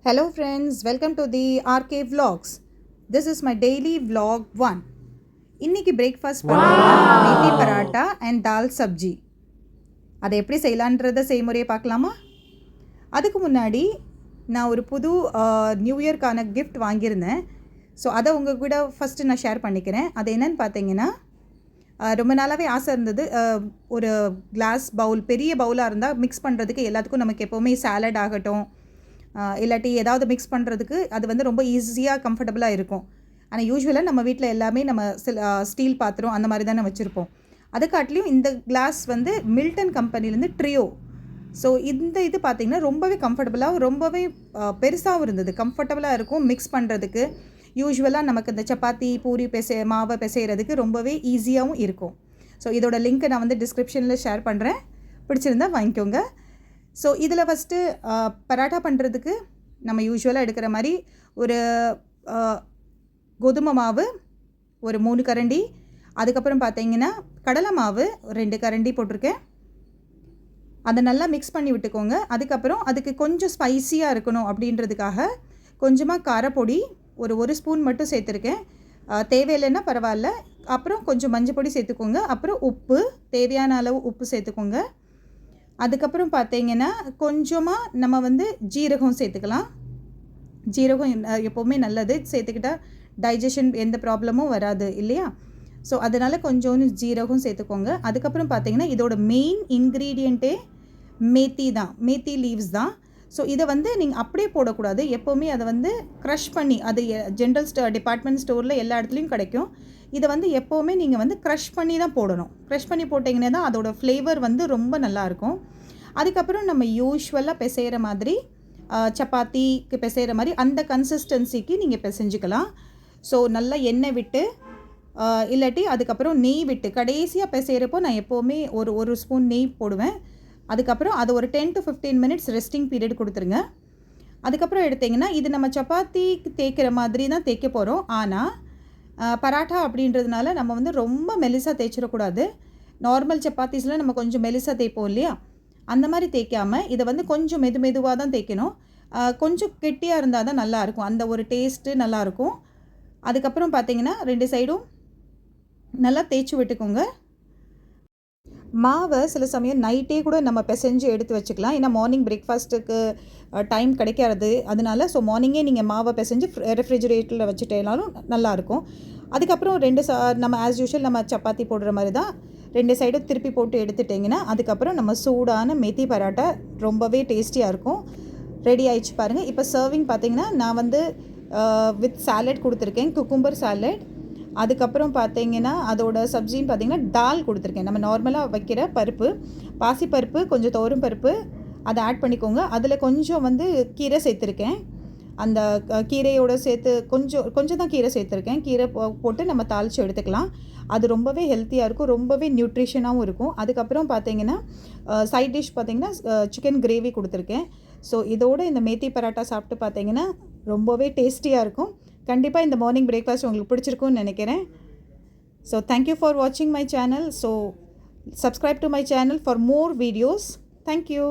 Hello friends, welcome to the RK Vlogs. This is my daily vlog 1. இன்னைக்கு breakfast பண்ணுறேன் methi parotta and தால் சப்ஜி. அதை எப்படி செய்யலான்றத செய்முறையை பார்க்கலாமா? அதுக்கு முன்னாடி நான் ஒரு புது நியூ இயர்க்கான கிஃப்ட் வாங்கியிருந்தேன். ஸோ அதை உங்கள் கூட ஃபஸ்ட்டு நான் ஷேர் பண்ணிக்கிறேன். அது என்னென்னு பார்த்தீங்கன்னா, ரொம்ப நாளாகவே ஆசை இருந்தது. ஒரு கிளாஸ் பவுல், பெரிய பவுலாக இருந்தால் மிக்ஸ் பண்ணுறதுக்கு எல்லாத்துக்கும் நமக்கு எப்போவுமே சாலட் ஆகட்டும், இல்லாட்டி ஏதாவது மிக்ஸ் பண்ணுறதுக்கு அது வந்து ரொம்ப ஈஸியாக கம்ஃபர்டபுளாக இருக்கும். ஆனால் யூஸ்வலாக நம்ம வீட்டில் எல்லாமே நம்ம ஸ்டீல் பாத்திரம் அந்த மாதிரி தானே வச்சுருப்போம். அதுக்காட்டிலையும் இந்த கிளாஸ் வந்து மில்டன் கம்பெனிலேருந்து ட்ரியோ. ஸோ இந்த இது பார்த்திங்கன்னா ரொம்பவே கம்ஃபர்டபுளாக, ரொம்பவே பெருசாகவும் இருந்தது. கம்ஃபர்டபுளாக இருக்கும் மிக்ஸ் பண்ணுறதுக்கு. யூஸ்வலாக நமக்கு இந்த சப்பாத்தி பூரி மாவை பிசைகிறதுக்கு ரொம்பவே ஈஸியாகவும் இருக்கும். ஸோ இதோட லிங்க்கை நான் வந்து டிஸ்கிரிப்ஷனில் ஷேர் பண்ணுறேன், பிடிச்சிருந்தால் வாங்கிக்கோங்க. ஸோ இதில் ஃபஸ்ட்டு பராட்டா பண்ணுறதுக்கு நம்ம யூஸ்வலாக எடுக்கிற மாதிரி ஒரு கோதுமை மாவு ஒரு 3 கரண்டி, அதுக்கப்புறம் பார்த்திங்கன்னா கடலை மாவு 2 கரண்டி போட்டிருக்கேன். அதை நல்லா மிக்ஸ் பண்ணி விட்டுக்கோங்க. அதுக்கப்புறம் அதுக்கு கொஞ்சம் ஸ்பைஸியாக இருக்கணும் அப்படின்றதுக்காக கொஞ்சமாக காரப்பொடி ஒரு ஸ்பூன் மட்டும் சேர்த்துருக்கேன். தேவையில்லைன்னா பரவாயில்ல. அப்புறம் கொஞ்சம் மஞ்சள் பொடி சேர்த்துக்கோங்க. அப்புறம் உப்பு, தேவையான அளவு உப்பு சேர்த்துக்கோங்க. அதுக்கப்புறம் பார்த்திங்கன்னா கொஞ்சமாக நம்ம வந்து ஜீரகம் சேர்த்துக்கலாம். ஜீரகம் எப்போவுமே நல்லது, சேர்த்துக்கிட்டால் டைஜஷன் எந்த ப்ராப்ளமும் வராது இல்லையா? ஸோ அதனால் கொஞ்சோண்டு ஜீரகம் சேர்த்துக்கோங்க. அதுக்கப்புறம் பார்த்திங்கன்னா இதோட மெயின் இன்க்ரீடியண்ட்டே மேத்தி தான், மேத்தி லீவ்ஸ் தான். ஸோ இதை வந்து நீங்கள் அப்படியே போடக்கூடாது. எப்போவுமே அதை வந்து க்ரஷ் பண்ணி, அது ஜென்ரல் டிபார்ட்மெண்ட் ஸ்டோரில் எல்லா இடத்துலையும் கிடைக்கும். இதை வந்து எப்போவுமே நீங்கள் வந்து க்ரஷ் பண்ணி தான் போடணும். க்ரஷ் பண்ணி போட்டிங்கன்னா தான் அதோடய ஃப்ளேவர் வந்து ரொம்ப நல்லாயிருக்கும். அதுக்கப்புறம் நம்ம யூஸ்வலாக பிசைகிற மாதிரி, சப்பாத்திக்கு பிசைகிற மாதிரி அந்த கன்சிஸ்டன்சிக்கு நீங்கள் பிசைஞ்சிக்கலாம். ஸோ நல்லா எண்ணெய் விட்டு இல்லாட்டி அதுக்கப்புறம் நெய் விட்டு கடைசியாக பிசைகிறப்போ நான் எப்போவுமே ஒரு ஸ்பூன் நெய் போடுவேன். அதுக்கப்புறம் அது ஒரு 10 to 15 மினிட்ஸ் ரெஸ்டிங் பீரியட் கொடுத்துருங்க. அதுக்கப்புறம் எடுத்திங்கன்னா இது நம்ம சப்பாத்திக்கு தேய்க்கிற மாதிரி தான் தேய்க்க போகிறோம். ஆனால் பராட்டா அப்படின்றதுனால நம்ம வந்து ரொம்ப மெலிசாக தேய்ச்சிடக்கூடாது. நார்மல் சப்பாத்திஸில் நம்ம கொஞ்சம் மெலிசாக தேய்ப்போம் இல்லையா? அந்த மாதிரி தேய்க்காமல் இதை வந்து கொஞ்சம் மெதுவாக தான் தேய்க்கணும். கொஞ்சம் கெட்டியாக இருந்தால் தான் நல்லாயிருக்கும், அந்த ஒரு டேஸ்ட்டு நல்லாயிருக்கும். அதுக்கப்புறம் பார்த்திங்கன்னா 2 சைடும் நல்லா தேய்ச்சி விட்டுக்கோங்க. மாவை சில சமயம் நைட்டே கூட நம்ம பிசைஞ்சு எடுத்து வச்சுக்கலாம். ஏன்னா மார்னிங் பிரேக்ஃபாஸ்ட்டுக்கு டைம் கிடைக்காது. அதனால ஸோ மார்னிங்கே நீங்கள் மாவை பிசைஞ்சு ரெஃப்ரிஜிரேட்டரில் வச்சுட்டேனாலும் நல்லாயிருக்கும். அதுக்கப்புறம் நம்ம ஆஸ் யூஷுவல் நம்ம சப்பாத்தி போடுற மாதிரி தான் 2 சைடும் திருப்பி போட்டு எடுத்துட்டிங்கன்னா அதுக்கப்புறம் நம்ம சூடான மெத்தி பராட்டா ரொம்பவே டேஸ்டியாக இருக்கும். ரெடி ஆகிடுச்சு பாருங்கள். இப்போ சர்விங் பார்த்திங்கன்னா நான் வந்து வித் சாலட் கொடுத்துருக்கேன், குக்கும்பர் சாலட். அதுக்கப்புறம் பார்த்திங்கன்னா அதோட சப்ஜின்னு பார்த்திங்கன்னா தால் கொடுத்துருக்கேன். நம்ம நார்மலாக வைக்கிற பருப்பு, பாசிப்பருப்பு, கொஞ்சம் துவரம் பருப்பு அதை ஆட் பண்ணிக்கோங்க. அதில் கொஞ்சம் வந்து கீரை சேர்த்துருக்கேன். அந்த கீரையோடு சேர்த்து கொஞ்சம் தான் கீரை சேர்த்துருக்கேன். கீரை போட்டு நம்ம தாளித்து எடுத்துக்கலாம். அது ரொம்பவே ஹெல்த்தியாக இருக்கும், ரொம்பவே நியூட்ரிஷனாகவும் இருக்கும். அதுக்கப்புறம் பார்த்திங்கன்னா சைட் டிஷ் பார்த்திங்கன்னா சிக்கன் கிரேவி கொடுத்துருக்கேன். ஸோ இதோடு இந்த மேத்தி பராட்டா சாப்பிட்டு பார்த்திங்கன்னா ரொம்பவே டேஸ்டியாக இருக்கும். கண்டிப்பாக இந்த மார்னிங் பிரேக்ஃபாஸ்ட் உங்களுக்கு பிடிச்சிருக்கும்னு நினைக்கிறேன். ஸோ தேங்க்யூ ஃபார் வாட்சிங் my channel. So subscribe to my channel for more videos. Thank you.